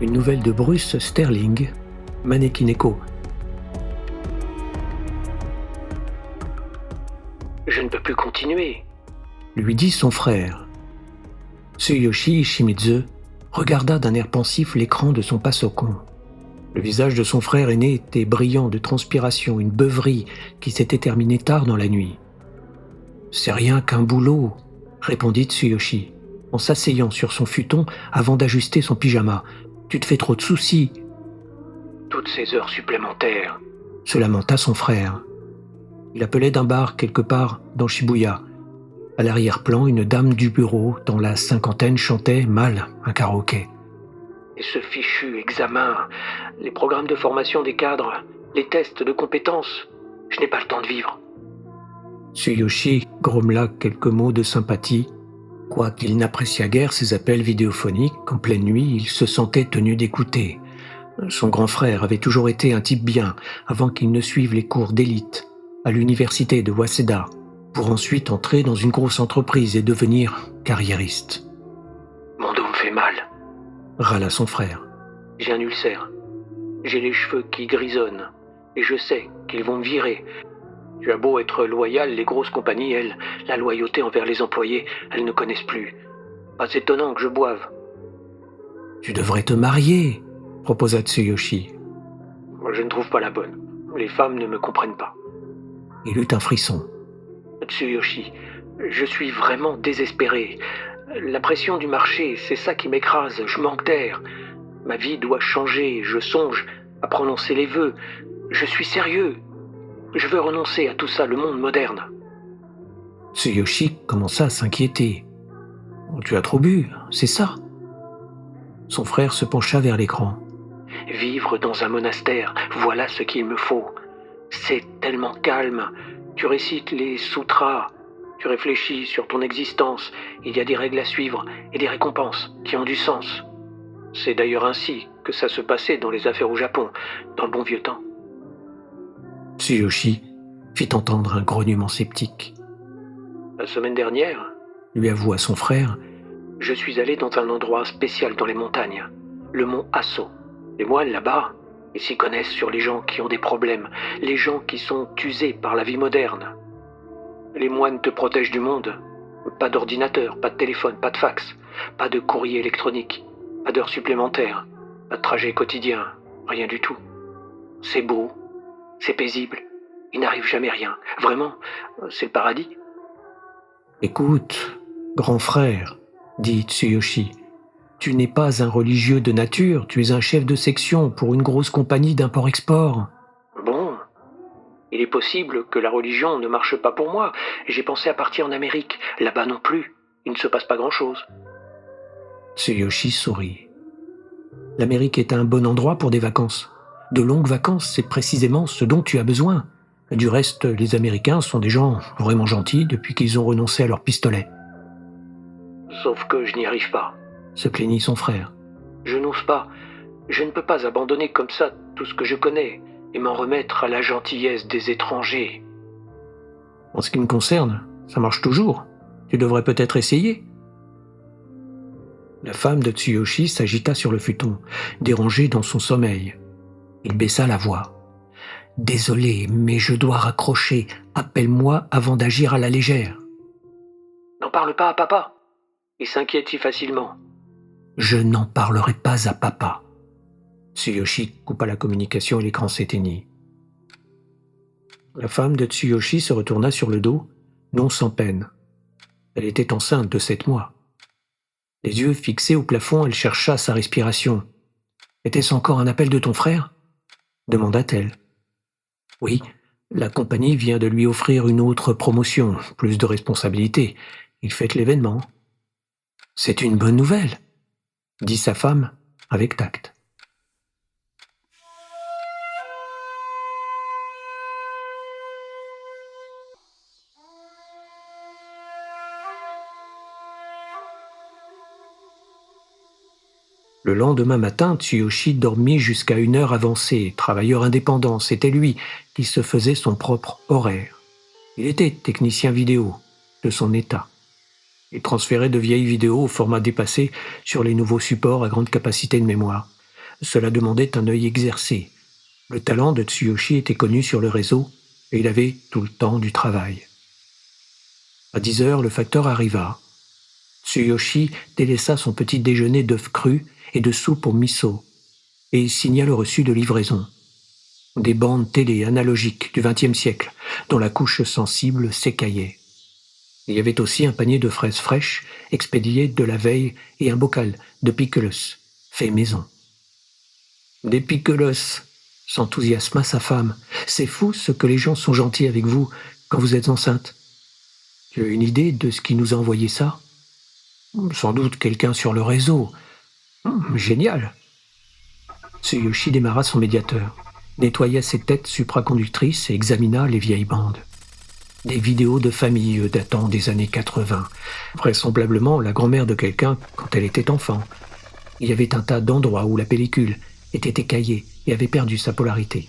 Une nouvelle de Bruce Sterling, Manekineko. « Je ne peux plus continuer », lui dit son frère. Tsuyoshi Shimizu regarda d'un air pensif l'écran de son pasokan. Le visage de son frère aîné était brillant de transpiration, une beuverie qui s'était terminée tard dans la nuit. « C'est rien qu'un boulot », répondit Tsuyoshi, en s'asseyant sur son futon avant d'ajuster son pyjama. « Tu te fais trop de soucis. » « Toutes ces heures supplémentaires, » se lamenta son frère. Il appelait d'un bar quelque part dans Shibuya. À l'arrière-plan, une dame du bureau, dans la cinquantaine, chantait mal un karaoké. Et ce fichu examen, les programmes de formation des cadres, les tests de compétences, je n'ai pas le temps de vivre. Tsuyoshi grommela quelques mots de sympathie. Quoiqu'il n'appréciât guère ses appels vidéophoniques, en pleine nuit, il se sentait tenu d'écouter. Son grand frère avait toujours été un type bien, avant qu'il ne suive les cours d'élite à l'université de Waseda, pour ensuite entrer dans une grosse entreprise et devenir carriériste. « Mon dos me fait mal », râla son frère. « J'ai un ulcère. J'ai les cheveux qui grisonnent, et je sais qu'ils vont me virer. Tu as beau être loyal, les grosses compagnies, elles, la loyauté envers les employés, elles ne connaissent plus. Pas étonnant que je boive. »« Tu devrais te marier », proposa Tsuyoshi. « Je ne trouve pas la bonne. Les femmes ne me comprennent pas. » Il eut un frisson. « Tsuyoshi, je suis vraiment désespéré. La pression du marché, c'est ça qui m'écrase. Je manque d'air. Ma vie doit changer. Je songe à prononcer les vœux. Je suis sérieux. Je veux renoncer à tout ça, le monde moderne. » Tsuyoshi commença à s'inquiéter. « Tu as trop bu, c'est ça ?» Son frère se pencha vers l'écran. « Vivre dans un monastère, voilà ce qu'il me faut. C'est tellement calme. Tu récites les sutras, tu réfléchis sur ton existence. Il y a des règles à suivre et des récompenses qui ont du sens. C'est d'ailleurs ainsi que ça se passait dans les affaires au Japon, dans le bon vieux temps. » Tsuyoshi fit entendre un grognement sceptique. « La semaine dernière, lui avoua son frère, je suis allé dans un endroit spécial dans les montagnes, le mont Aso. Les moines là-bas, ils s'y connaissent sur les gens qui ont des problèmes, les gens qui sont usés par la vie moderne. Les moines te protègent du monde. Pas d'ordinateur, pas de téléphone, pas de fax, pas de courrier électronique, pas d'heures supplémentaires, pas de trajet quotidien, rien du tout. C'est beau, c'est paisible, il n'arrive jamais rien. Vraiment, c'est le paradis. »« Écoute, grand frère, » dit Tsuyoshi, « tu n'es pas un religieux de nature, tu es un chef de section pour une grosse compagnie d'import-export. » »« Bon, il est possible que la religion ne marche pas pour moi. J'ai pensé à partir en Amérique. Là-bas non plus, il ne se passe pas grand-chose. » Tsuyoshi sourit. « L'Amérique est un bon endroit pour des vacances. De longues vacances, c'est précisément ce dont tu as besoin. Du reste, les Américains sont des gens vraiment gentils depuis qu'ils ont renoncé à leur pistolet. »« Sauf que je n'y arrive pas, » se plaignit son frère. « Je n'ose pas. Je ne peux pas abandonner comme ça tout ce que je connais et m'en remettre à la gentillesse des étrangers. »« En ce qui me concerne, ça marche toujours. Tu devrais peut-être essayer. » La femme de Tsuyoshi s'agita sur le futon, dérangée dans son sommeil. Il baissa la voix. « Désolé, mais je dois raccrocher. Appelle-moi avant d'agir à la légère. »« N'en parle pas à papa. Il s'inquiète si facilement. »« Je n'en parlerai pas à papa. » Tsuyoshi coupa la communication et l'écran s'éteignit. La femme de Tsuyoshi se retourna sur le dos, non sans peine. Elle était enceinte de 7 mois. Les yeux fixés au plafond, elle chercha sa respiration. « Était-ce encore un appel de ton frère ?» demanda-t-elle. « Oui, la compagnie vient de lui offrir une autre promotion, plus de responsabilités. Il fête l'événement. »« C'est une bonne nouvelle, » dit sa femme avec tact. Le lendemain matin, Tsuyoshi dormit jusqu'à une heure avancée. Travailleur indépendant, c'était lui qui se faisait son propre horaire. Il était technicien vidéo de son état. Il transférait de vieilles vidéos au format dépassé sur les nouveaux supports à grande capacité de mémoire. Cela demandait un œil exercé. Le talent de Tsuyoshi était connu sur le réseau et il avait tout le temps du travail. À 10 heures, le facteur arriva. Tsuyoshi délaissa son petit déjeuner d'œufs crus et de soupe au miso et signa le reçu de livraison. Des bandes télé analogiques du XXe siècle dont la couche sensible s'écaillait. Il y avait aussi un panier de fraises fraîches expédiées de la veille et un bocal de pickles fait maison. Des pickles, s'enthousiasma sa femme. C'est fou ce que les gens sont gentils avec vous quand vous êtes enceinte. Tu as une idée de ce qui nous a envoyé ça? Sans doute quelqu'un sur le réseau. Génial. Tsuyoshi démarra son médiateur, nettoya ses têtes supraconductrices et examina les vieilles bandes. Des vidéos de famille datant des années 80, vraisemblablement la grand-mère de quelqu'un quand elle était enfant. Il y avait un tas d'endroits où la pellicule était écaillée et avait perdu sa polarité.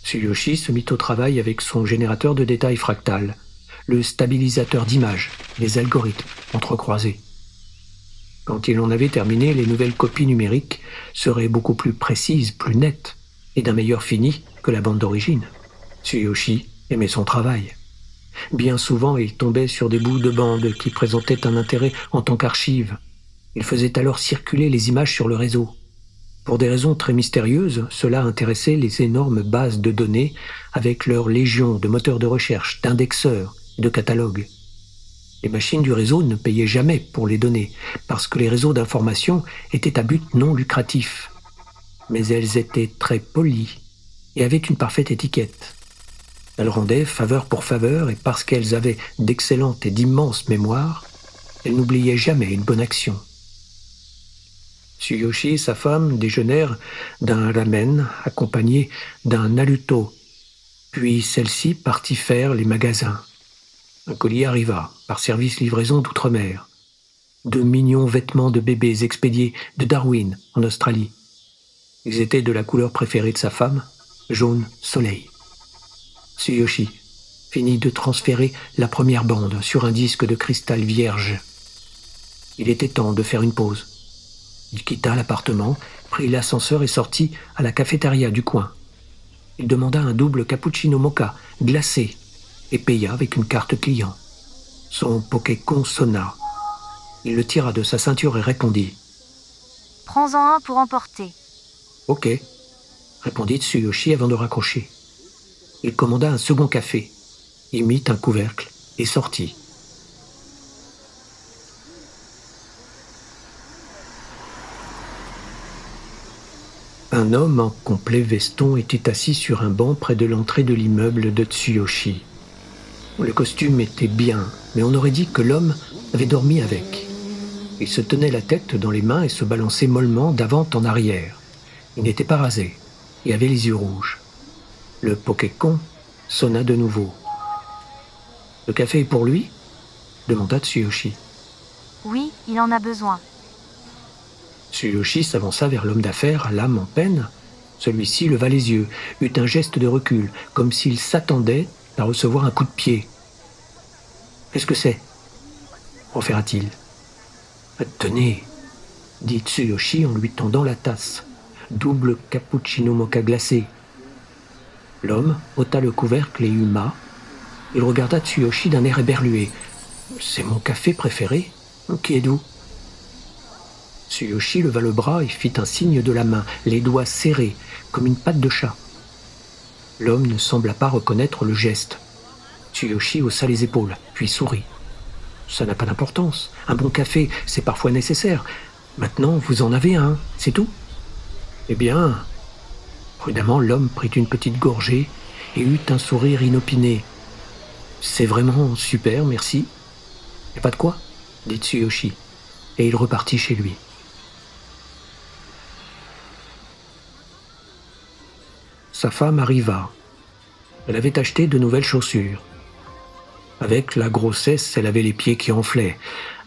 Tsuyoshi se mit au travail avec son générateur de détails fractal, le stabilisateur d'images, les algorithmes entrecroisés. Quand il en avait terminé, les nouvelles copies numériques seraient beaucoup plus précises, plus nettes, et d'un meilleur fini que la bande d'origine. Tsuyoshi aimait son travail. Bien souvent, il tombait sur des bouts de bande qui présentaient un intérêt en tant qu'archive. Il faisait alors circuler les images sur le réseau. Pour des raisons très mystérieuses, cela intéressait les énormes bases de données avec leur légion de moteurs de recherche, d'indexeurs et de catalogues. Les machines du réseau ne payaient jamais pour les données, parce que les réseaux d'information étaient à but non lucratif. Mais elles étaient très polies et avaient une parfaite étiquette. Elles rendaient faveur pour faveur, et parce qu'elles avaient d'excellentes et d'immenses mémoires, elles n'oubliaient jamais une bonne action. Tsuyoshi et sa femme déjeunèrent d'un ramen accompagné d'un naruto, puis celle-ci partit faire les magasins. Un colis arriva, par service livraison d'outre-mer. De mignons vêtements de bébés expédiés de Darwin, en Australie. Ils étaient de la couleur préférée de sa femme, jaune soleil. Tsuyoshi finit de transférer la première bande sur un disque de cristal vierge. Il était temps de faire une pause. Il quitta l'appartement, prit l'ascenseur et sortit à la cafétéria du coin. Il demanda un double cappuccino mocha glacé et paya avec une carte client. Son Pokécon sonna. Il le tira de sa ceinture et répondit. « Prends-en un pour emporter. » « Ok », répondit Tsuyoshi avant de raccrocher. Il commanda un second café, y mit un couvercle et sortit. Un homme en complet veston était assis sur un banc près de l'entrée de l'immeuble de Tsuyoshi. Le costume était bien, mais on aurait dit que l'homme avait dormi avec. Il se tenait la tête dans les mains et se balançait mollement d'avant en arrière. Il n'était pas rasé et avait les yeux rouges. Le Pokécon sonna de nouveau. « Le café est pour lui ?» demanda Tsuyoshi. « Oui, il en a besoin. » Tsuyoshi s'avança vers l'homme d'affaires à l'âme en peine. Celui-ci leva les yeux, eut un geste de recul, comme s'il s'attendait à recevoir un coup de pied. « Qu'est-ce que c'est ?» proféra-t-il. « Tenez !» dit Tsuyoshi en lui tendant la tasse. Double cappuccino mocha glacé. L'homme ôta le couvercle et huma. Il regarda Tsuyoshi d'un air éberlué. « C'est mon café préféré. Qui êtes-vous » Tsuyoshi leva le bras et fit un signe de la main, les doigts serrés, comme une patte de chat. L'homme ne sembla pas reconnaître le geste. Tsuyoshi haussa les épaules, puis sourit. « Ça n'a pas d'importance. Un bon café, c'est parfois nécessaire. Maintenant, vous en avez un, c'est tout ?» Eh bien, prudemment, l'homme prit une petite gorgée et eut un sourire inopiné. « C'est vraiment super, merci. »« Et pas de quoi ?» dit Tsuyoshi, et il repartit chez lui. Sa femme arriva. Elle avait acheté de nouvelles chaussures. Avec la grossesse, elle avait les pieds qui enflaient.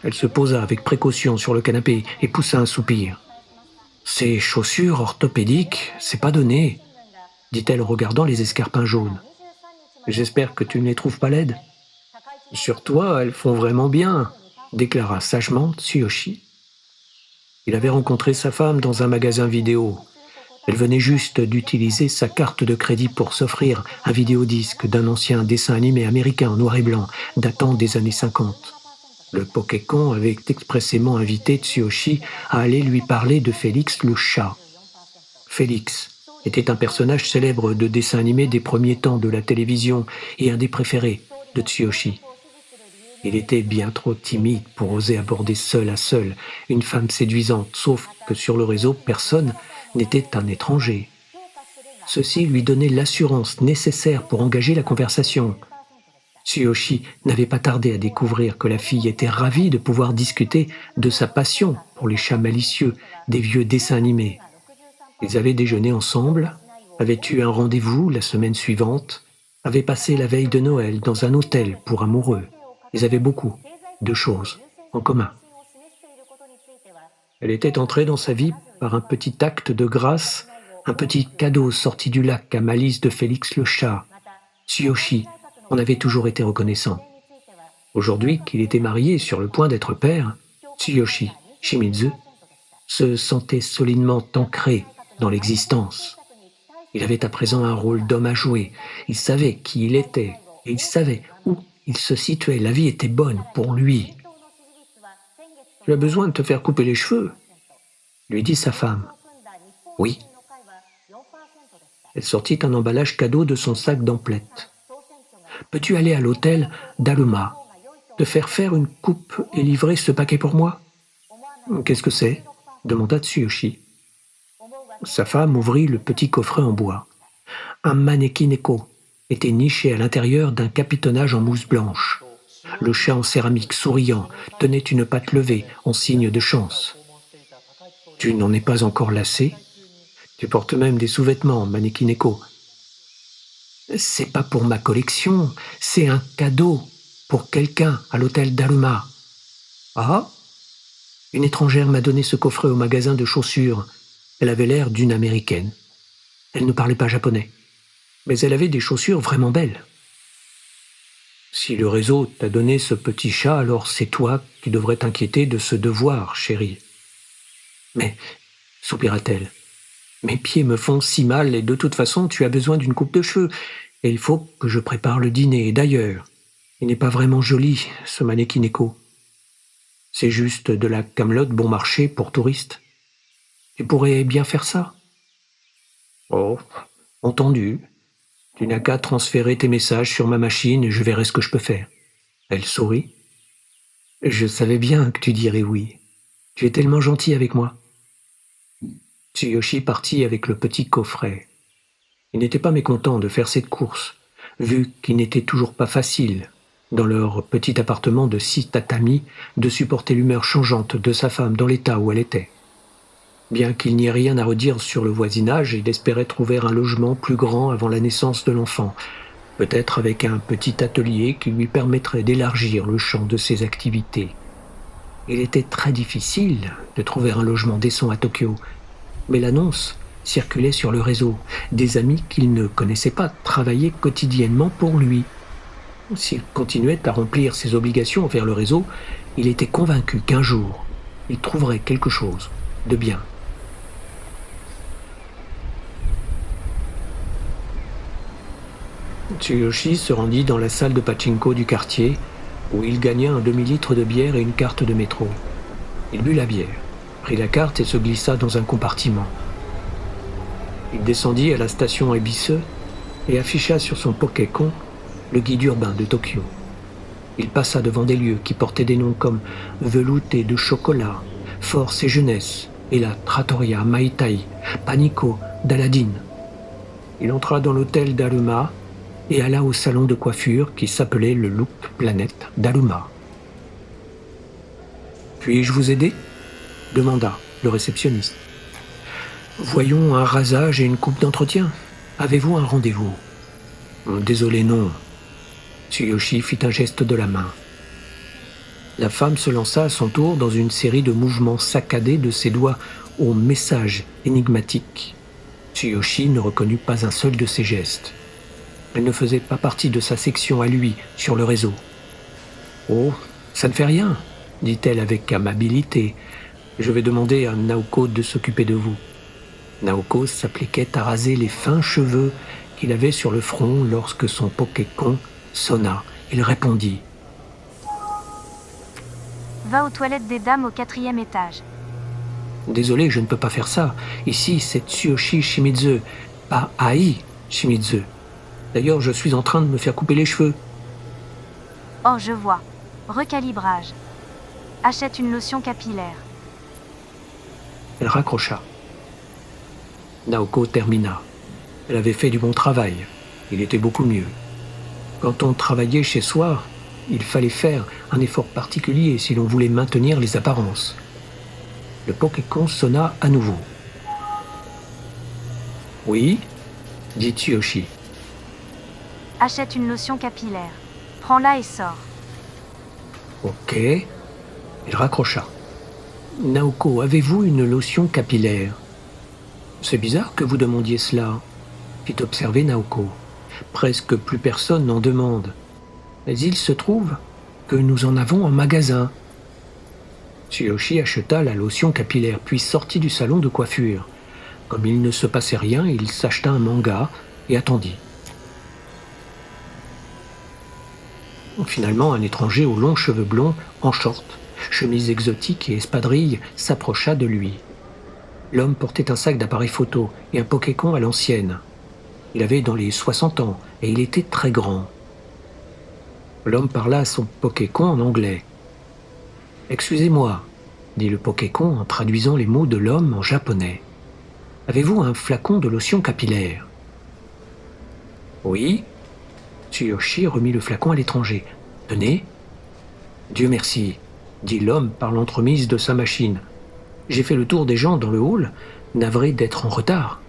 Elle se posa avec précaution sur le canapé et poussa un soupir. « Ces chaussures orthopédiques, c'est pas donné, » dit-elle en regardant les escarpins jaunes. « J'espère que tu ne les trouves pas laides. »« Sur toi, elles font vraiment bien, » déclara sagement Tsuyoshi. Il avait rencontré sa femme dans un magasin vidéo. Elle venait juste d'utiliser sa carte de crédit pour s'offrir un vidéodisque d'un ancien dessin animé américain en noir et blanc, datant des années 50. Le Pokécon avait expressément invité Tsuyoshi à aller lui parler de Félix le chat. Félix était un personnage célèbre de dessin animé des premiers temps de la télévision et un des préférés de Tsuyoshi. Il était bien trop timide pour oser aborder seul à seul une femme séduisante, sauf que sur le réseau, personne n'était un étranger. Ceci lui donnait l'assurance nécessaire pour engager la conversation. Tsuyoshi n'avait pas tardé à découvrir que la fille était ravie de pouvoir discuter de sa passion pour les chats malicieux des vieux dessins animés. Ils avaient déjeuné ensemble, avaient eu un rendez-vous la semaine suivante, avaient passé la veille de Noël dans un hôtel pour amoureux. Ils avaient beaucoup de choses en commun. Elle était entrée dans sa vie par un petit acte de grâce, un petit cadeau sorti du lac à malice de Félix le chat. Tsuyoshi en avait toujours été reconnaissant. Aujourd'hui qu'il était marié sur le point d'être père, Tsuyoshi Shimizu se sentait solidement ancré dans l'existence. Il avait à présent un rôle d'homme à jouer. Il savait qui il était et il savait où il se situait. La vie était bonne pour lui. « Tu as besoin de te faire couper les cheveux ?» lui dit sa femme. « Oui. » Elle sortit un emballage cadeau de son sac d'emplettes. « Peux-tu aller à l'hôtel d'Aluma, te faire faire une coupe et livrer ce paquet pour moi ?»« Qu'est-ce que c'est ?» demanda Tsuyoshi. Sa femme ouvrit le petit coffret en bois. Un maneki-neko était niché à l'intérieur d'un capitonnage en mousse blanche. Le chat en céramique souriant tenait une patte levée en signe de chance. « Tu n'en es pas encore lassé ? Tu portes même des sous-vêtements, maneki-neko. »« C'est pas pour ma collection, c'est un cadeau pour quelqu'un à l'hôtel d'Aluma. »« Ah ?» Une étrangère m'a donné ce coffret au magasin de chaussures. Elle avait l'air d'une Américaine. Elle ne parlait pas japonais, mais elle avait des chaussures vraiment belles. Si le réseau t'a donné ce petit chat, alors c'est toi qui devrais t'inquiéter de ce devoir, chérie. Mais, soupira-t-elle, mes pieds me font si mal et de toute façon tu as besoin d'une coupe de cheveux et il faut que je prépare le dîner. Et d'ailleurs, il n'est pas vraiment joli, ce maneki-neko. C'est juste de la camelote bon marché pour touristes. Tu pourrais bien faire ça. Oh, entendu. Tu n'as qu'à transférer tes messages sur ma machine et je verrai ce que je peux faire. Elle sourit. Je savais bien que tu dirais oui. Tu es tellement gentil avec moi. Tsuyoshi partit avec le petit coffret. Il n'était pas mécontent de faire cette course, vu qu'il n'était toujours pas facile, dans leur petit appartement de 6 tatamis, de supporter l'humeur changeante de sa femme dans l'état où elle était. Bien qu'il n'y ait rien à redire sur le voisinage, il espérait trouver un logement plus grand avant la naissance de l'enfant, peut-être avec un petit atelier qui lui permettrait d'élargir le champ de ses activités. Il était très difficile de trouver un logement décent à Tokyo, mais l'annonce circulait sur le réseau. Des amis qu'il ne connaissait pas travaillaient quotidiennement pour lui. S'il continuait à remplir ses obligations envers le réseau, il était convaincu qu'un jour, il trouverait quelque chose de bien. Tsuyoshi se rendit dans la salle de pachinko du quartier, où il gagna un demi-litre de bière et une carte de métro. Il but la bière, prit la carte et se glissa dans un compartiment. Il descendit à la station Ebise et afficha sur son Pokécon le guide urbain de Tokyo. Il passa devant des lieux qui portaient des noms comme Velouté de chocolat, Force et jeunesse, et la Trattoria Maitai, Panico d'Aladine. Il entra dans l'hôtel d'Aluma et alla au salon de coiffure qui s'appelait le Look Planet d'Aluma. « Puis-je vous aider ?» demanda le réceptionniste. « Voyons un rasage et une coupe d'entretien. Avez-vous un rendez-vous ?»« Désolé, non. » Tsuyoshi fit un geste de la main. La femme se lança à son tour dans une série de mouvements saccadés de ses doigts au message énigmatique. Tsuyoshi ne reconnut pas un seul de ses gestes. Elle ne faisait pas partie de sa section à lui sur le réseau. « Oh, ça ne fait rien, dit-elle avec amabilité. Je vais demander à Naoko de s'occuper de vous. Naoko s'appliquait à raser les fins cheveux qu'il avait sur le front lorsque son Pokécon sonna. Il répondit. Va aux toilettes des dames au 4e étage. Désolé, je ne peux pas faire ça. Ici, c'est Tsuyoshi Shimizu, pas Ai Shimizu. D'ailleurs, je suis en train de me faire couper les cheveux. Oh, je vois. Recalibrage. Achète une lotion capillaire. Elle raccrocha. Naoko termina. Elle avait fait du bon travail. Il était beaucoup mieux. Quand on travaillait chez soi, il fallait faire un effort particulier si l'on voulait maintenir les apparences. Le Pokécon sonna à nouveau. « Oui ?» dit Tsuyoshi. « Achète une lotion capillaire. Prends-la et sors. » Ok. Il raccrocha. « Naoko, avez-vous une lotion capillaire ?»« C'est bizarre que vous demandiez cela, » fit observer Naoko. « Presque plus personne n'en demande. Mais il se trouve que nous en avons en magasin. » Tsuyoshi acheta la lotion capillaire, puis sortit du salon de coiffure. Comme il ne se passait rien, il s'acheta un manga et attendit. Finalement, un étranger aux longs cheveux blonds, en short, chemise exotique et espadrille, s'approcha de lui. L'homme portait un sac d'appareil photo et un Pokécon à l'ancienne. Il avait dans les 60 ans et il était très grand. L'homme parla à son Pokécon en anglais. « Excusez-moi, » dit le Pokécon en traduisant les mots de l'homme en japonais. « Avez-vous un flacon de lotion capillaire ?»« Oui. » Tsuyoshi remit le flacon à l'étranger. « Tenez. »« Dieu merci, » dit l'homme par l'entremise de sa machine. « J'ai fait le tour des gens dans le hall, navré d'être en retard. »«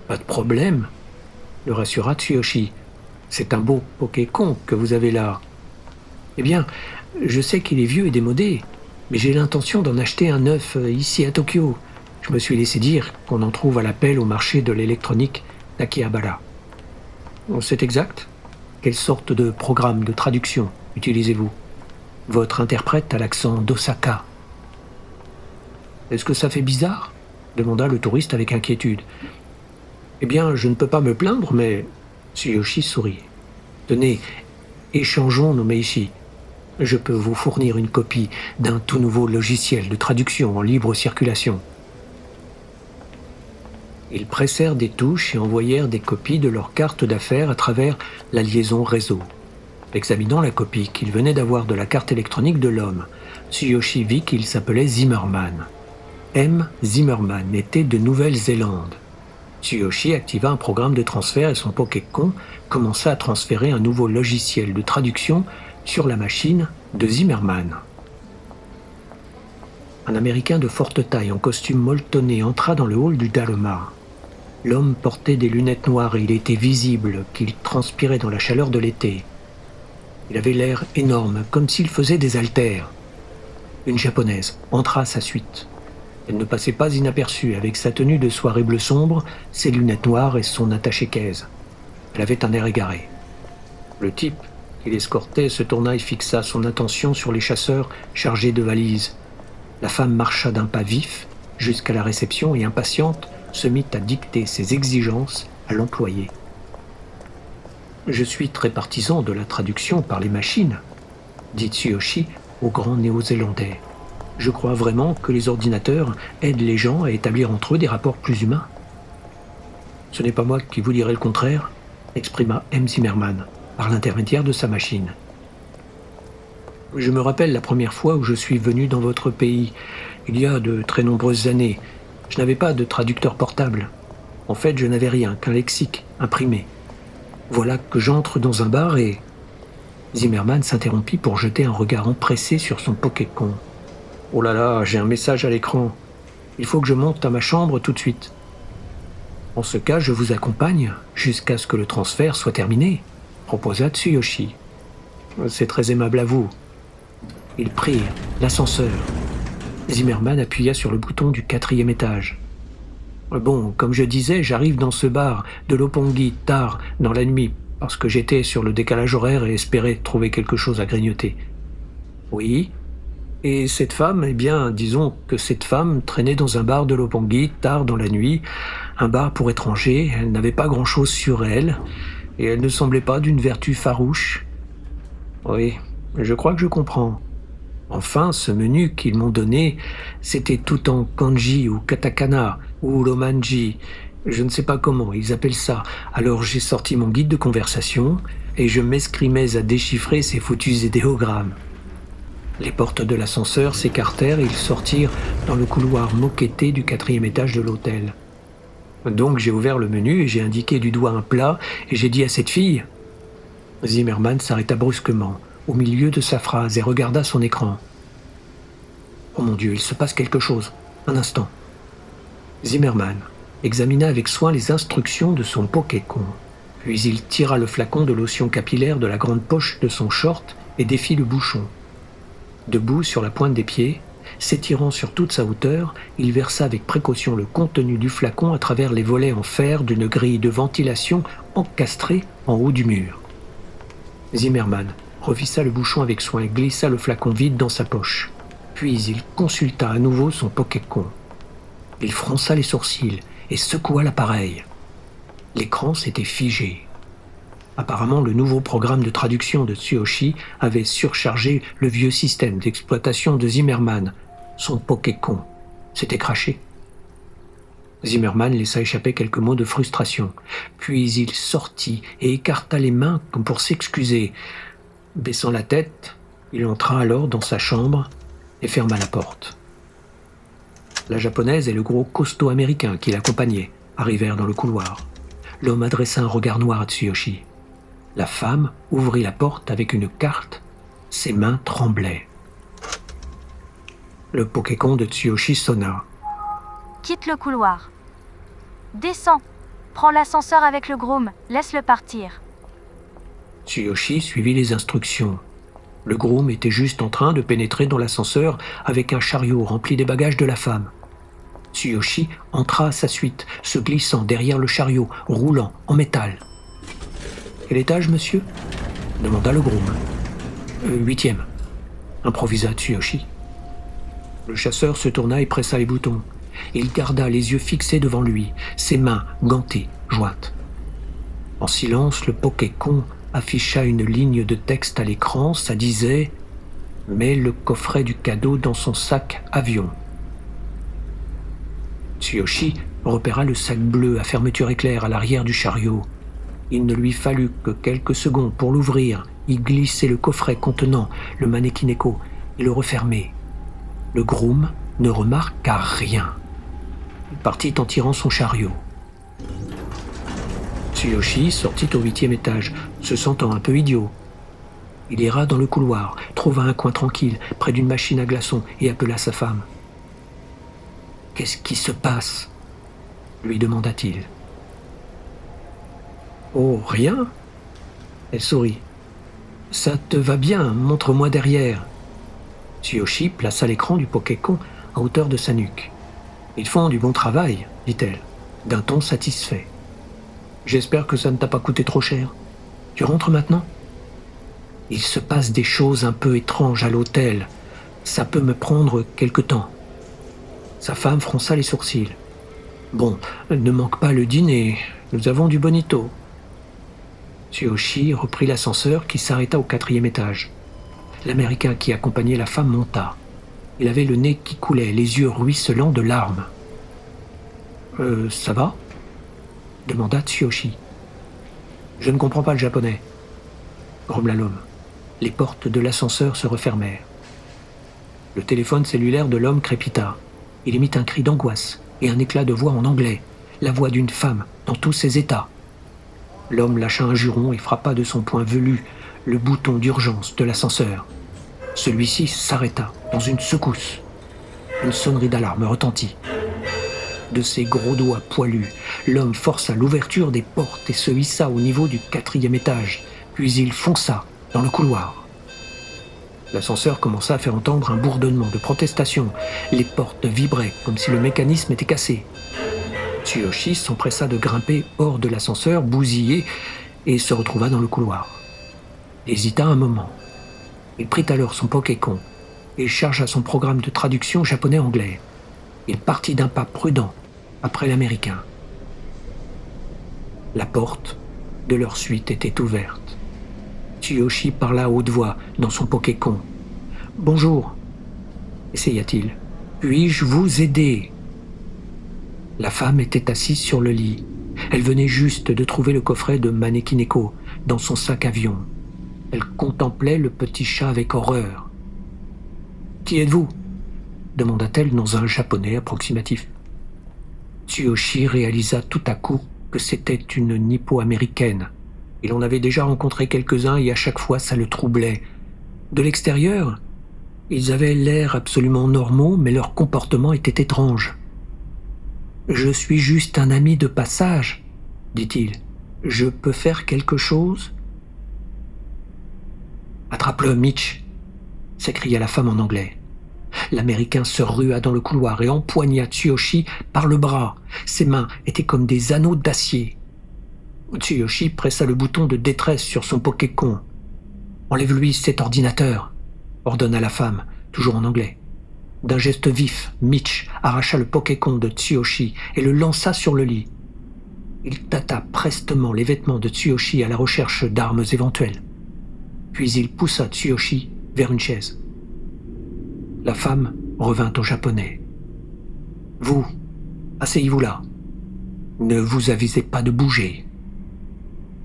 Pas de problème, » le rassura Tsuyoshi. « C'est un beau Pokécon que vous avez là. »« Eh bien, je sais qu'il est vieux et démodé, mais j'ai l'intention d'en acheter un neuf ici à Tokyo. Je me suis laissé dire qu'on en trouve à l'appel au marché de l'électronique d'Akihabara. » « C'est exact. Quelle sorte de programme de traduction utilisez-vous ? Votre interprète a l'accent d'Osaka. »« Est-ce que ça fait bizarre ? » demanda le touriste avec inquiétude. « Eh bien, je ne peux pas me plaindre, mais... » Tsuyoshi sourit. « Tenez, échangeons nos Meishi. Je peux vous fournir une copie d'un tout nouveau logiciel de traduction en libre circulation. » Ils pressèrent des touches et envoyèrent des copies de leurs cartes d'affaires à travers la liaison réseau. Examinant la copie qu'il venait d'avoir de la carte électronique de l'homme, Tsuyoshi vit qu'il s'appelait Zimmerman. M. Zimmerman était de Nouvelle-Zélande. Tsuyoshi activa un programme de transfert et son Pokécon commença à transférer un nouveau logiciel de traduction sur la machine de Zimmerman. Un Américain de forte taille en costume molletonné entra dans le hall du Dharma. L'homme portait des lunettes noires et il était visible qu'il transpirait dans la chaleur de l'été. Il avait l'air énorme, comme s'il faisait des haltères. Une japonaise entra à sa suite. Elle ne passait pas inaperçue avec sa tenue de soirée bleu sombre, ses lunettes noires et son attaché-caisse. Elle avait un air égaré. Le type qui l'escortait se tourna et fixa son attention sur les chasseurs chargés de valises. La femme marcha d'un pas vif jusqu'à la réception et, impatiente, se mit à dicter ses exigences à l'employé. « Je suis très partisan de la traduction par les machines, » dit Tsuyoshi au grand néo-zélandais. « Je crois vraiment que les ordinateurs aident les gens à établir entre eux des rapports plus humains. »« Ce n'est pas moi qui vous dirai le contraire, » exprima M. Zimmerman par l'intermédiaire de sa machine. « Je me rappelle la première fois où je suis venu dans votre pays, il y a de très nombreuses années. Je n'avais pas de traducteur portable. En fait, je n'avais rien qu'un lexique imprimé. Voilà que j'entre dans un bar et... » Zimmerman s'interrompit pour jeter un regard empressé sur son Pokécon. « Oh là là, j'ai un message à l'écran. Il faut que je monte à ma chambre tout de suite. »« En ce cas, je vous accompagne jusqu'à ce que le transfert soit terminé, » proposa Tsuyoshi. « C'est très aimable à vous. » Ils prirent l'ascenseur. Zimmerman appuya sur le bouton du 4e étage. « Bon, comme je disais, j'arrive dans ce bar de Roppongi tard dans la nuit parce que j'étais sur le décalage horaire et espérais trouver quelque chose à grignoter. »« Oui. Et cette femme, disons que cette femme traînait dans un bar de Lopangui tard dans la nuit, un bar pour étrangers. Elle n'avait pas grand-chose sur elle, et elle ne semblait pas d'une vertu farouche. Oui, je crois que je comprends. Enfin, ce menu qu'ils m'ont donné, c'était tout en kanji ou katakana ou romanji. Je ne sais pas comment ils appellent ça. Alors j'ai sorti mon guide de conversation et je m'escrimais à déchiffrer ces foutus idéogrammes. Les portes de l'ascenseur s'écartèrent et ils sortirent dans le couloir moquetté du 4e étage de l'hôtel. Donc j'ai ouvert le menu et j'ai indiqué du doigt un plat et j'ai dit à cette fille... Zimmermann s'arrêta brusquement, au milieu de sa phrase, et regarda son écran. « Oh mon Dieu, il se passe quelque chose. Un instant. » Zimmermann examina avec soin les instructions de son Pokécon. Puis il tira le flacon de lotion capillaire de la grande poche de son short et défit le bouchon. Debout sur la pointe des pieds, s'étirant sur toute sa hauteur, il versa avec précaution le contenu du flacon à travers les volets en fer d'une grille de ventilation encastrée en haut du mur. Zimmermann revissa le bouchon avec soin et glissa le flacon vide dans sa poche. Puis il consulta à nouveau son Pokécon. Il fronça les sourcils et secoua l'appareil. L'écran s'était figé. Apparemment, le nouveau programme de traduction de Tsuyoshi avait surchargé le vieux système d'exploitation de Zimmermann. Son Pokécon s'était craché. Zimmermann laissa échapper quelques mots de frustration. Puis il sortit et écarta les mains comme pour s'excuser. Baissant la tête, il entra alors dans sa chambre et ferma la porte. La japonaise et le gros costaud américain qui l'accompagnait arrivèrent dans le couloir. L'homme adressa un regard noir à Tsuyoshi. La femme ouvrit la porte avec une carte. Ses mains tremblaient. Le Pokécon de Tsuyoshi sonna. « Quitte le couloir. Descends. Prends l'ascenseur avec le groom. Laisse-le partir. » Tsuyoshi suivit les instructions. Le groom était juste en train de pénétrer dans l'ascenseur avec un chariot rempli des bagages de la femme. Tsuyoshi entra à sa suite, se glissant derrière le chariot, roulant en métal. « Quel étage, monsieur ?» demanda le groom. « 8e, improvisa Tsuyoshi. Le chasseur se tourna et pressa les boutons. Il garda les yeux fixés devant lui, ses mains gantées, jointes. En silence, le Pokécon afficha une ligne de texte à l'écran. Ça disait « Mets le coffret du cadeau dans son sac avion ». Tsuyoshi repéra le sac bleu à fermeture éclair à l'arrière du chariot. Il ne lui fallut que quelques secondes pour l'ouvrir, y glisser le coffret contenant le Manekineko et le refermer. Le groom ne remarqua rien. Il partit en tirant son chariot. Tsuyoshi sortit au 8e étage, se sentant un peu idiot. Il ira dans le couloir, trouva un coin tranquille, près d'une machine à glaçons, et appela sa femme. « Qu'est-ce qui se passe ?» lui demanda-t-il. « Oh, rien ?» Elle sourit. « Ça te va bien, montre-moi derrière. » Tsuyoshi plaça l'écran du Pokécon à hauteur de sa nuque. « Ils font du bon travail, » dit-elle, d'un ton satisfait. « J'espère que ça ne t'a pas coûté trop cher. Tu rentres maintenant ? Il se passe des choses un peu étranges à l'hôtel. Ça peut me prendre quelque temps. » Sa femme fronça les sourcils. « Bon, ne manque pas le dîner. Nous avons du bonito. » Tsuyoshi reprit l'ascenseur qui s'arrêta au 4e étage. L'Américain qui accompagnait la femme monta. Il avait le nez qui coulait, les yeux ruisselants de larmes. « Ça va ?» demanda Tsuyoshi. « Je ne comprends pas le japonais. » grommela l'homme. Les portes de l'ascenseur se refermèrent. Le téléphone cellulaire de l'homme crépita. Il émit un cri d'angoisse et un éclat de voix en anglais, la voix d'une femme dans tous ses états. L'homme lâcha un juron et frappa de son poing velu le bouton d'urgence de l'ascenseur. Celui-ci s'arrêta dans une secousse. Une sonnerie d'alarme retentit. De ses gros doigts poilus, l'homme força l'ouverture des portes et se hissa au niveau du 4e étage, puis il fonça dans le couloir. L'ascenseur commença à faire entendre un bourdonnement de protestation. Les portes vibraient comme si le mécanisme était cassé. Tsuyoshi s'empressa de grimper hors de l'ascenseur, bousillé, et se retrouva dans le couloir. Il hésita un moment. Il prit alors son Pokécon et chargea son programme de traduction japonais-anglais. Il partit d'un pas prudent après l'américain. La porte de leur suite était ouverte. Tsuyoshi parla à haute voix dans son Pokécon. « Bonjour, essaya-t-il. Puis-je vous aider ?» La femme était assise sur le lit. Elle venait juste de trouver le coffret de Manekineko dans son sac avion. Elle contemplait le petit chat avec horreur. « Qui êtes-vous » demanda-t-elle dans un japonais approximatif. Tsuyoshi réalisa tout à coup que c'était une nippo-américaine. Il en avait déjà rencontré quelques-uns et à chaque fois ça le troublait. De l'extérieur, ils avaient l'air absolument normaux, mais leur comportement était étrange. « Je suis juste un ami de passage, » dit-il. « Je peux faire quelque chose ?» « Attrape-le, Mitch !» s'écria la femme en anglais. L'Américain se rua dans le couloir et empoigna Tsuyoshi par le bras. Ses mains étaient comme des anneaux d'acier. Tsuyoshi pressa le bouton de détresse sur son Pokécon. « Enlève-lui cet ordinateur !» ordonna la femme, toujours en anglais. D'un geste vif, Mitch arracha le Pokécon de Tsuyoshi et le lança sur le lit. Il tâta prestement les vêtements de Tsuyoshi à la recherche d'armes éventuelles. Puis il poussa Tsuyoshi vers une chaise. La femme revint au japonais. « Vous, asseyez-vous là. Ne vous avisez pas de bouger. »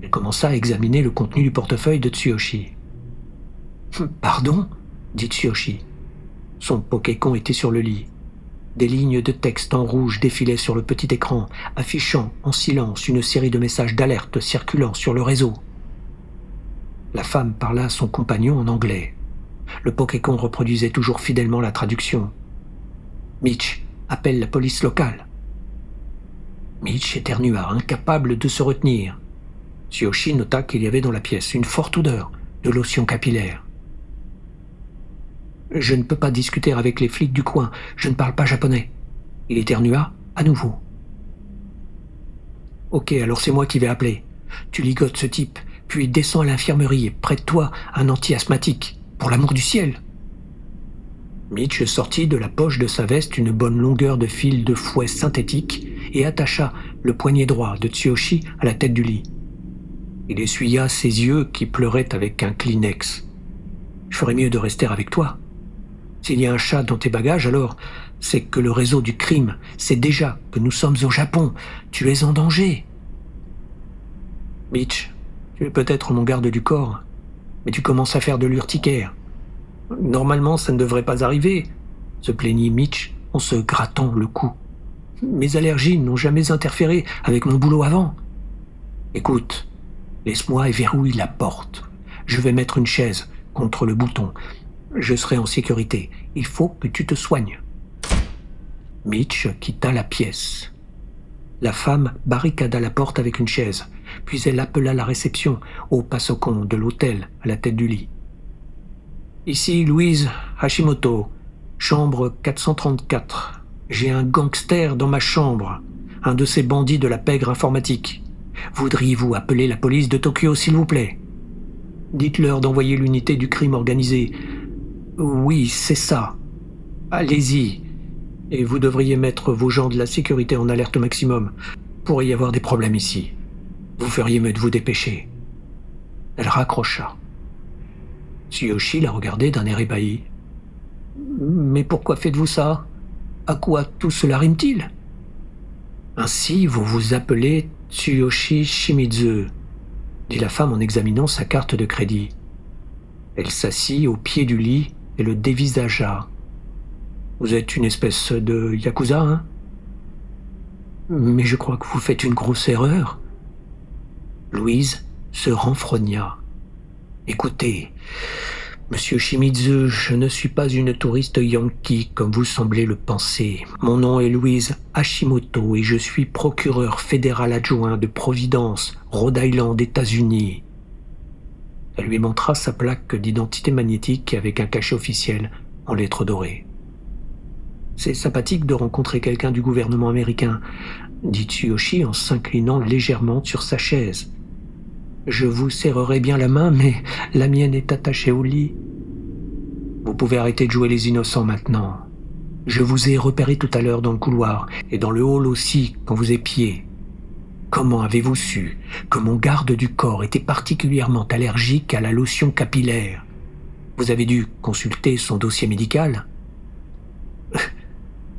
Elle commença à examiner le contenu du portefeuille de Tsuyoshi. « Pardon ?» dit Tsuyoshi. Son Pokécon était sur le lit. Des lignes de texte en rouge défilaient sur le petit écran, affichant en silence une série de messages d'alerte circulant sur le réseau. La femme parla à son compagnon en anglais. Le Pokécon reproduisait toujours fidèlement la traduction. « Mitch, appelle la police locale. » Mitch éternua, incapable de se retenir. Tsuyoshi nota qu'il y avait dans la pièce une forte odeur de lotion capillaire. « Je ne peux pas discuter avec les flics du coin, je ne parle pas japonais. » Il éternua à nouveau. « Ok, alors c'est moi qui vais appeler. Tu ligotes ce type, puis descends à l'infirmerie et prête-toi un anti-asthmatique, pour l'amour du ciel. » Mitch sortit de la poche de sa veste une bonne longueur de fil de fouet synthétique et attacha le poignet droit de Tsuyoshi à la tête du lit. Il essuya ses yeux qui pleuraient avec un Kleenex. « Je ferais mieux de rester avec toi. S'il y a un chat dans tes bagages, alors c'est que le réseau du crime sait déjà que nous sommes au Japon. Tu es en danger. » « Mitch, tu es peut-être mon garde du corps, mais tu commences à faire de l'urticaire. Normalement, ça ne devrait pas arriver, » se plaignit Mitch en se grattant le cou. « Mes allergies n'ont jamais interféré avec mon boulot avant. Écoute, laisse-moi et verrouille la porte. Je vais mettre une chaise contre le bouton. Je serai en sécurité. Il faut que tu te soignes. » Mitch quitta la pièce. La femme barricada la porte avec une chaise, puis elle appela la réception au passe-con de l'hôtel à la tête du lit. « Ici Louise Hashimoto, chambre 434. J'ai un gangster dans ma chambre, un de ces bandits de la pègre informatique. Voudriez-vous appeler la police de Tokyo, s'il vous plaît? Dites-leur d'envoyer l'unité du crime organisé. Oui, c'est ça. Allez-y. Et vous devriez mettre vos gens de la sécurité en alerte maximum. Pourrait y avoir des problèmes ici. Vous feriez mieux de vous dépêcher. » Elle raccrocha. Tsuyoshi la regardait d'un air ébahi. « Mais pourquoi faites-vous ça? À quoi tout cela rime-t-il? » « Ainsi, vous vous appelez Tsuyoshi Shimizu, » dit la femme en examinant sa carte de crédit. Elle s'assit au pied du lit et le dévisagea. « Vous êtes une espèce de yakuza, hein? Mais je crois que vous faites une grosse erreur. » Louise se renfrogna. « Écoutez, monsieur Shimizu, je ne suis pas une touriste yankee comme vous semblez le penser. Mon nom est Louise Hashimoto et je suis procureur fédéral adjoint de Providence, Rhode Island, États-Unis. » Elle lui montra sa plaque d'identité magnétique avec un cachet officiel en lettres dorées. « C'est sympathique de rencontrer quelqu'un du gouvernement américain, » dit Tsuyoshi en s'inclinant légèrement sur sa chaise. « Je vous serrerai bien la main, mais la mienne est attachée au lit. » « Vous pouvez arrêter de jouer les innocents maintenant. Je vous ai repéré tout à l'heure dans le couloir et dans le hall aussi quand vous épiez. Comment avez-vous su que mon garde du corps était particulièrement allergique à la lotion capillaire? Vous avez dû consulter son dossier médical?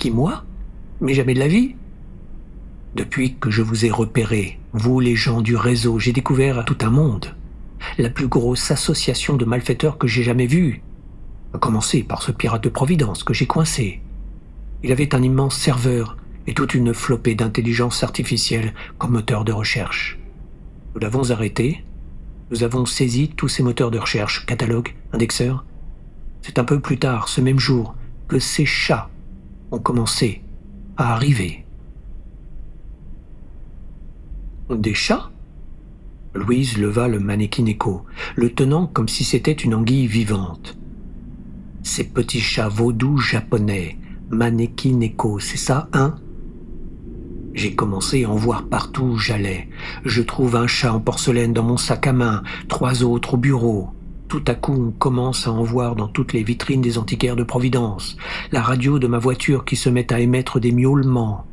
Qui, moi? Mais jamais de la vie. Depuis que je vous ai repéré, vous les gens du réseau, j'ai découvert tout un monde. La plus grosse association de malfaiteurs que j'ai jamais vue. À commencer par ce pirate de Providence que j'ai coincé. Il avait un immense serveur et toute une flopée d'intelligence artificielle comme moteur de recherche. Nous l'avons arrêté. Nous avons saisi tous ces moteurs de recherche, catalogues, indexeurs. C'est un peu plus tard, ce même jour, que ces chats ont commencé à arriver. Des chats? Louise leva le mannequin Echo, le tenant comme si c'était une anguille vivante. Ces petits chats vaudous japonais, mannequin Echo, c'est ça, hein? J'ai commencé à en voir partout où j'allais. Je trouve un chat en porcelaine dans mon sac à main, 3 autres au bureau. Tout à coup, on commence à en voir dans toutes les vitrines des antiquaires de Providence. La radio de ma voiture qui se met à émettre des miaulements.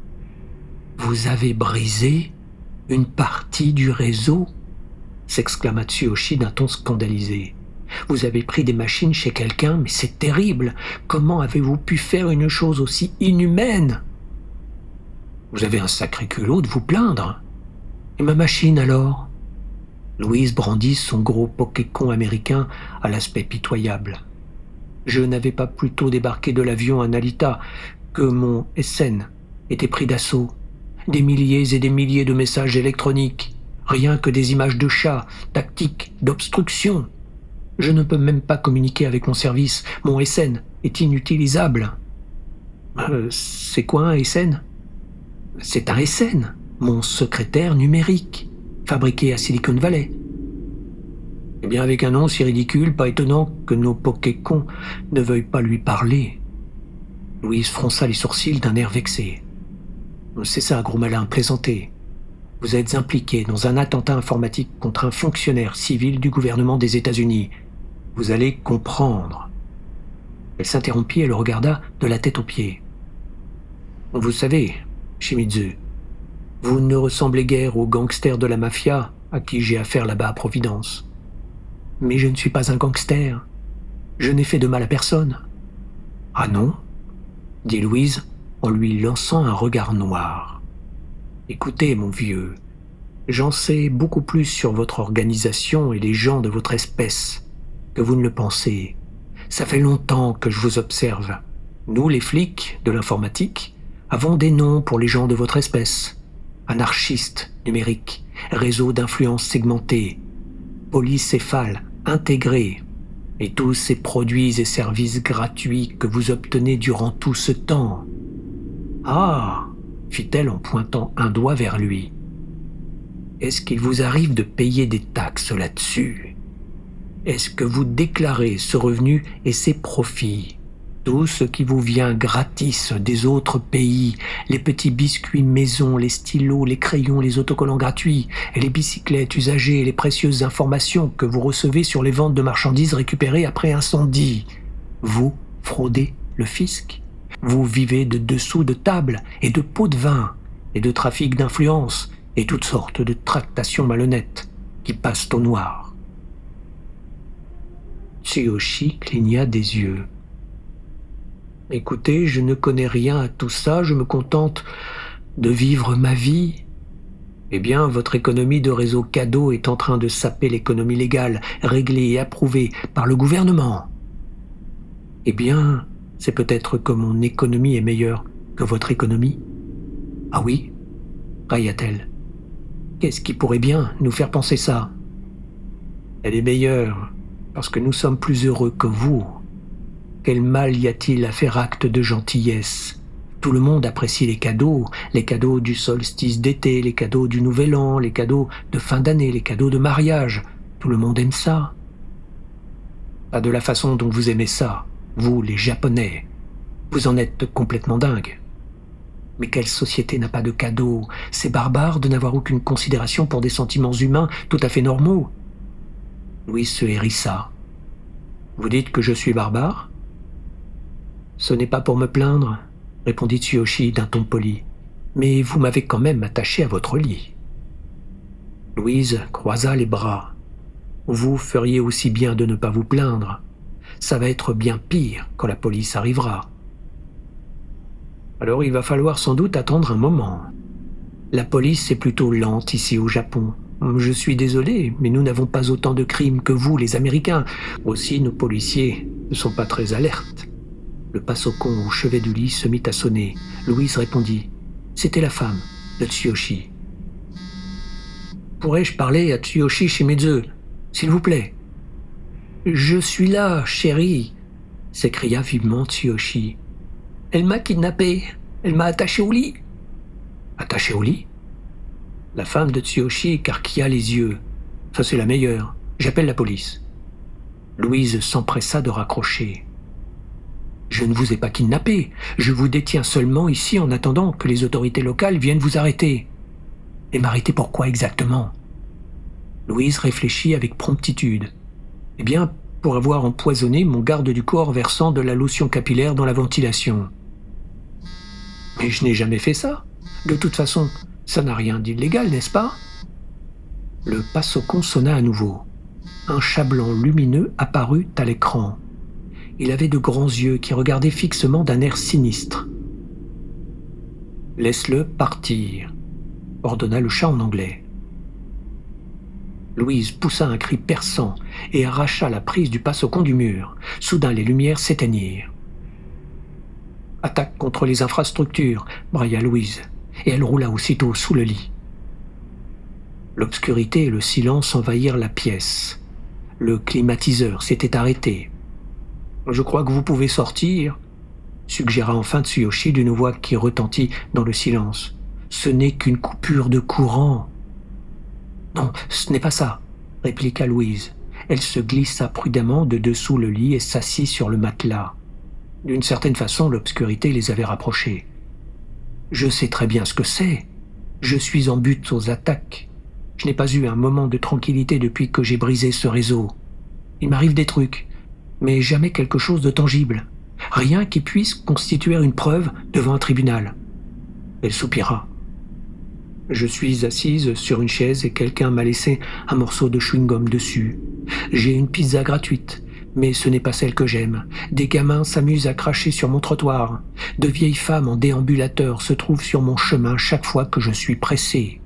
Vous avez brisé une partie du réseau? S'exclama Tsuyoshi d'un ton scandalisé. Vous avez pris des machines chez quelqu'un, mais c'est terrible. Comment avez-vous pu faire une chose aussi inhumaine? Vous avez un sacré culot de vous plaindre. Et ma machine alors? Louise brandit son gros Pokécon américain à l'aspect pitoyable. Je n'avais pas plus tôt débarqué de l'avion à Narita que mon SN était pris d'assaut. Des milliers et des milliers de messages électroniques, rien que des images de chats, tactiques, d'obstruction. Je ne peux même pas communiquer avec mon service, mon SN est inutilisable. C'est quoi un SN? C'est un SN, mon secrétaire numérique, fabriqué à Silicon Valley. Eh bien, avec un nom si ridicule, pas étonnant que nos Pokécons ne veuillent pas lui parler. Louise fronça les sourcils d'un air vexé. C'est ça, gros malin, plaisantez. Vous êtes impliqué dans un attentat informatique contre un fonctionnaire civil du gouvernement des États-Unis. Vous allez comprendre. Elle s'interrompit et le regarda de la tête aux pieds. Vous savez, Shimizu, vous ne ressemblez guère aux gangsters de la mafia à qui j'ai affaire là-bas à Providence. Mais je ne suis pas un gangster. Je n'ai fait de mal à personne. Ah non? Dit Louise en lui lançant un regard noir. Écoutez, mon vieux, j'en sais beaucoup plus sur votre organisation et les gens de votre espèce que vous ne le pensez. Ça fait longtemps que je vous observe. Nous, les flics de l'informatique, avons des noms pour les gens de votre espèce. Anarchistes numériques, réseau d'influence segmentés, polycéphales intégrés, et tous ces produits et services gratuits que vous obtenez durant tout ce temps. Ah, fit-elle en pointant un doigt vers lui. Est-ce qu'il vous arrive de payer des taxes là-dessus? Est-ce que vous déclarez ce revenu et ces profits? Tout ce qui vous vient gratis des autres pays, les petits biscuits maison, les stylos, les crayons, les autocollants gratuits, et les bicyclettes usagées et les précieuses informations que vous recevez sur les ventes de marchandises récupérées après incendie. Vous fraudez le fisc? Vous vivez de dessous de table et de pots de vin et de trafic d'influence et toutes sortes de tractations malhonnêtes qui passent au noir. Tsuyoshi cligna des yeux. Écoutez, je ne connais rien à tout ça, je me contente de vivre ma vie. Eh bien, votre économie de réseau cadeau est en train de saper l'économie légale, réglée et approuvée par le gouvernement. Eh bien, c'est peut-être que mon économie est meilleure que votre économie. Ah oui? Railla-t-elle. Qu'est-ce qui pourrait bien nous faire penser ça? Elle est meilleure, parce que nous sommes plus heureux que vous. Quel mal y a-t-il à faire acte de gentillesse? Tout le monde apprécie les cadeaux du solstice d'été, les cadeaux du nouvel an, les cadeaux de fin d'année, les cadeaux de mariage. Tout le monde aime ça. Pas de la façon dont vous aimez ça, vous, les Japonais. Vous en êtes complètement dingue. Mais quelle société n'a pas de cadeaux? C'est barbare de n'avoir aucune considération pour des sentiments humains tout à fait normaux. Louise se hérissa. Vous dites que je suis barbare? Ce n'est pas pour me plaindre, répondit Tsuyoshi d'un ton poli, mais vous m'avez quand même attaché à votre lit. Louise croisa les bras. Vous feriez aussi bien de ne pas vous plaindre. Ça va être bien pire quand la police arrivera. Alors il va falloir sans doute attendre un moment. La police est plutôt lente ici au Japon. Je suis désolé, mais nous n'avons pas autant de crimes que vous, les Américains. Aussi, nos policiers ne sont pas très alertes. Le passe-au-con au chevet du lit se mit à sonner. Louise répondit. C'était la femme de Tsuyoshi. « Pourrais-je parler à Tsuyoshi Shimizu, s'il vous plaît ?»« Je suis là, chérie !» s'écria vivement Tsuyoshi. « Elle m'a kidnappé. Elle m'a attaché au lit. »« Attaché au lit ?» La femme de Tsuyoshi écarquilla les yeux. « Ça, c'est la meilleure. J'appelle la police. » Louise s'empressa de raccrocher. « Je ne vous ai pas kidnappé. Je vous détiens seulement ici en attendant que les autorités locales viennent vous arrêter. » « Et m'arrêter pourquoi exactement ?» Louise réfléchit avec promptitude. « Eh bien, pour avoir empoisonné mon garde du corps versant de la lotion capillaire dans la ventilation. »« Mais je n'ai jamais fait ça. De toute façon, ça n'a rien d'illégal, n'est-ce pas ?» Le passe-au-con sonna à nouveau. Un chat blanc lumineux apparut à l'écran. Il avait de grands yeux qui regardaient fixement d'un air sinistre. « Laisse-le partir », ordonna le chat en anglais. Louise poussa un cri perçant et arracha la prise du passe-au-con du mur. Soudain, les lumières s'éteignirent. « Attaque contre les infrastructures !» brailla Louise, et elle roula aussitôt sous le lit. L'obscurité et le silence envahirent la pièce. Le climatiseur s'était arrêté. « Je crois que vous pouvez sortir », suggéra enfin Tsuyoshi d'une voix qui retentit dans le silence. « Ce n'est qu'une coupure de courant. »« Non, ce n'est pas ça, » répliqua Louise. Elle se glissa prudemment de dessous le lit et s'assit sur le matelas. D'une certaine façon, l'obscurité les avait rapprochés. « Je sais très bien ce que c'est. Je suis en butte aux attaques. Je n'ai pas eu un moment de tranquillité depuis que j'ai brisé ce réseau. Il m'arrive des trucs, mais jamais quelque chose de tangible. Rien qui puisse constituer une preuve devant un tribunal. » Elle soupira. Je suis assise sur une chaise et quelqu'un m'a laissé un morceau de chewing-gum dessus. J'ai une pizza gratuite, mais ce n'est pas celle que j'aime. Des gamins s'amusent à cracher sur mon trottoir. De vieilles femmes en déambulateur se trouvent sur mon chemin chaque fois que je suis pressé.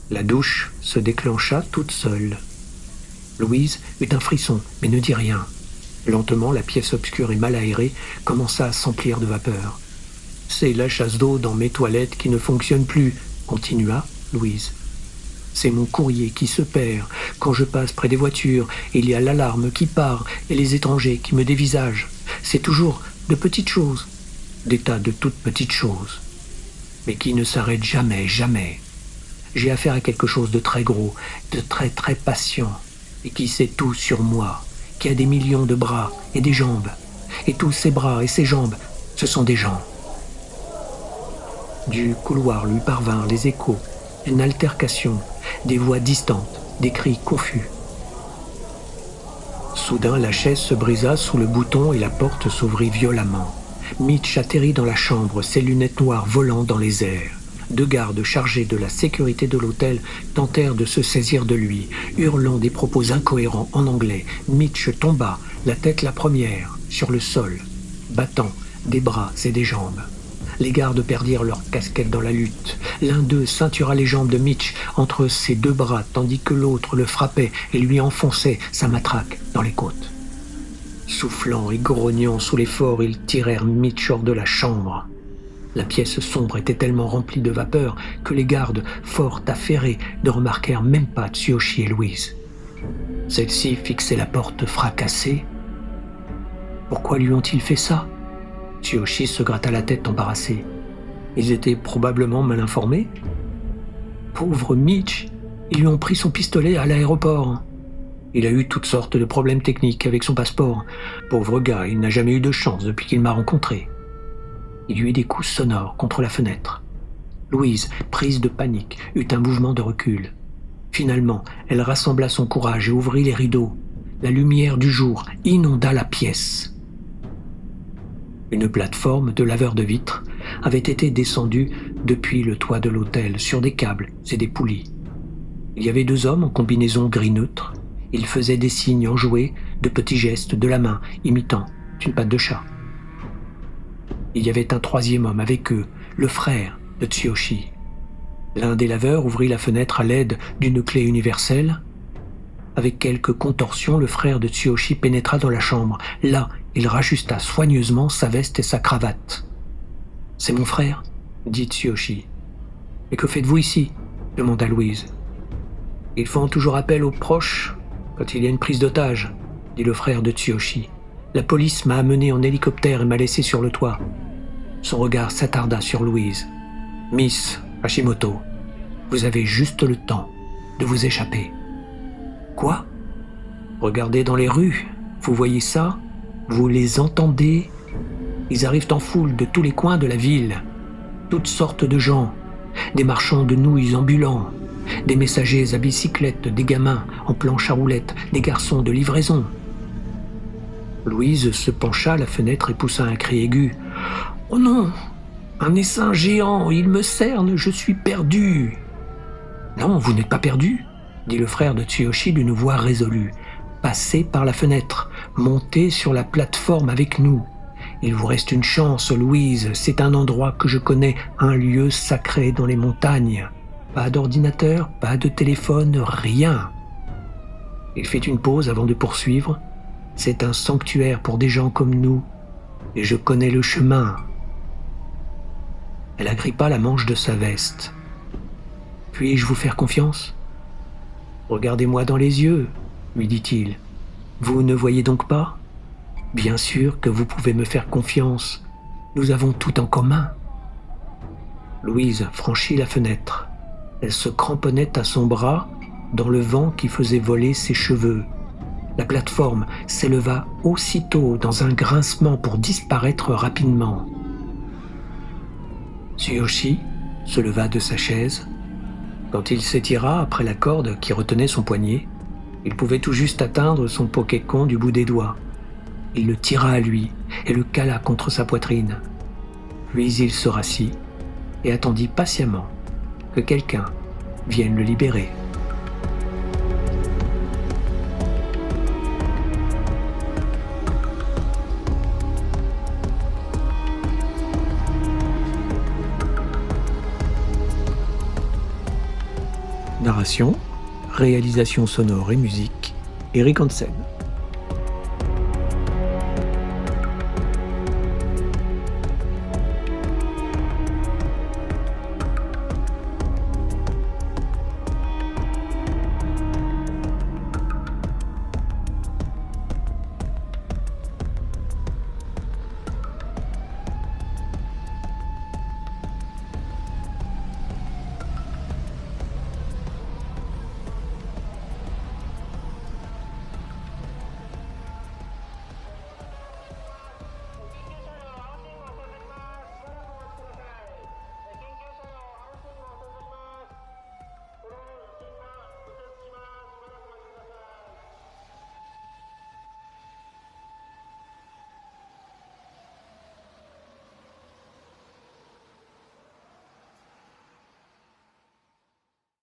La douche se déclencha toute seule. Louise eut un frisson, mais ne dit rien. Lentement, la pièce obscure et mal aérée commença à s'emplir de vapeur. « C'est la chasse d'eau dans mes toilettes qui ne fonctionne plus, » continua Louise. « C'est mon courrier qui se perd. Quand je passe près des voitures, il y a l'alarme qui part et les étrangers qui me dévisagent. C'est toujours de petites choses, des tas de toutes petites choses, mais qui ne s'arrêtent jamais, jamais. J'ai affaire à quelque chose de très gros, de très très patient, et qui sait tout sur moi, qui a des millions de bras et des jambes. Et tous ces bras et ces jambes, ce sont des gens. » Du couloir lui parvinrent les échos, une altercation, des voix distantes, des cris confus. Soudain, la chaise se brisa sous le bouton et la porte s'ouvrit violemment. Mitch atterrit dans la chambre, ses lunettes noires volant dans les airs. 2 gardes chargés de la sécurité de l'hôtel tentèrent de se saisir de lui. Hurlant des propos incohérents en anglais, Mitch tomba, la tête la première, sur le sol, battant des bras et des jambes. Les gardes perdirent leurs casquettes dans la lutte. L'un d'eux ceintura les jambes de Mitch entre ses 2 bras, tandis que l'autre le frappait et lui enfonçait sa matraque dans les côtes. Soufflant et grognant sous l'effort, ils tirèrent Mitch hors de la chambre. La pièce sombre était tellement remplie de vapeur que les gardes, fort affairés, ne remarquèrent même pas Tsuyoshi et Louise. Celle-ci fixait la porte fracassée. Pourquoi lui ont-ils fait ça ? Tsuyoshi se gratta la tête embarrassé. Ils étaient probablement mal informés. Pauvre Mitch, ils lui ont pris son pistolet à l'aéroport. Il a eu toutes sortes de problèmes techniques avec son passeport. Pauvre gars, il n'a jamais eu de chance depuis qu'il m'a rencontré. Il y eut des coups sonores contre la fenêtre. Louise, prise de panique, eut un mouvement de recul. Finalement, elle rassembla son courage et ouvrit les rideaux. La lumière du jour inonda la pièce. Une plateforme de laveur de vitres avait été descendue depuis le toit de l'hôtel sur des câbles et des poulies. Il y avait 2 hommes en combinaison gris neutre. Ils faisaient des signes enjoués, de petits gestes de la main, imitant une patte de chat. Il y avait un 3e homme avec eux, le frère de Tsuyoshi. L'un des laveurs ouvrit la fenêtre à l'aide d'une clé universelle. Avec quelques contorsions, le frère de Tsuyoshi pénétra dans la chambre. Là, il rajusta soigneusement sa veste et sa cravate. « C'est mon frère » dit Tsuyoshi. « Et que faites-vous ici » demanda Louise. « Ils font toujours appel aux proches quand il y a une prise d'otage » dit le frère de Tsuyoshi. « La police m'a amené en hélicoptère et m'a laissé sur le toit. » Son regard s'attarda sur Louise. « Miss Hashimoto, vous avez juste le temps de vous échapper. » « Quoi ? Regardez dans les rues, vous voyez ça ? Vous les entendez ? Ils arrivent en foule de tous les coins de la ville. Toutes sortes de gens, des marchands de nouilles ambulants, des messagers à bicyclette, des gamins en planche à roulettes, des garçons de livraison. » Louise se pencha à la fenêtre et poussa un cri aigu. « Oh non ! Un essaim géant, il me cerne, je suis perdu !»« Non, vous n'êtes pas perdu !» dit le frère de Tsuyoshi d'une voix résolue. « Passez par la fenêtre, montez sur la plateforme avec nous. Il vous reste une chance, Louise, c'est un endroit que je connais, un lieu sacré dans les montagnes. Pas d'ordinateur, pas de téléphone, rien. » Il fit une pause avant de poursuivre. « C'est un sanctuaire pour des gens comme nous, et je connais le chemin. » Elle agrippa la manche de sa veste. « Puis-je vous faire confiance ? » « Regardez-moi dans les yeux, » lui dit-il. « Vous ne voyez donc pas ? Bien sûr que vous pouvez me faire confiance. Nous avons tout en commun. » Louise franchit la fenêtre. Elle se cramponnait à son bras dans le vent qui faisait voler ses cheveux. La plateforme s'éleva aussitôt dans un grincement pour disparaître rapidement. Tsuyoshi se leva de sa chaise. Quand il s'étira après la corde qui retenait son poignet, il pouvait tout juste atteindre son Pokécon du bout des doigts. Il le tira à lui et le cala contre sa poitrine. Puis il se rassit et attendit patiemment que quelqu'un vienne le libérer. Narration, réalisation sonore et musique, Eric Hansen.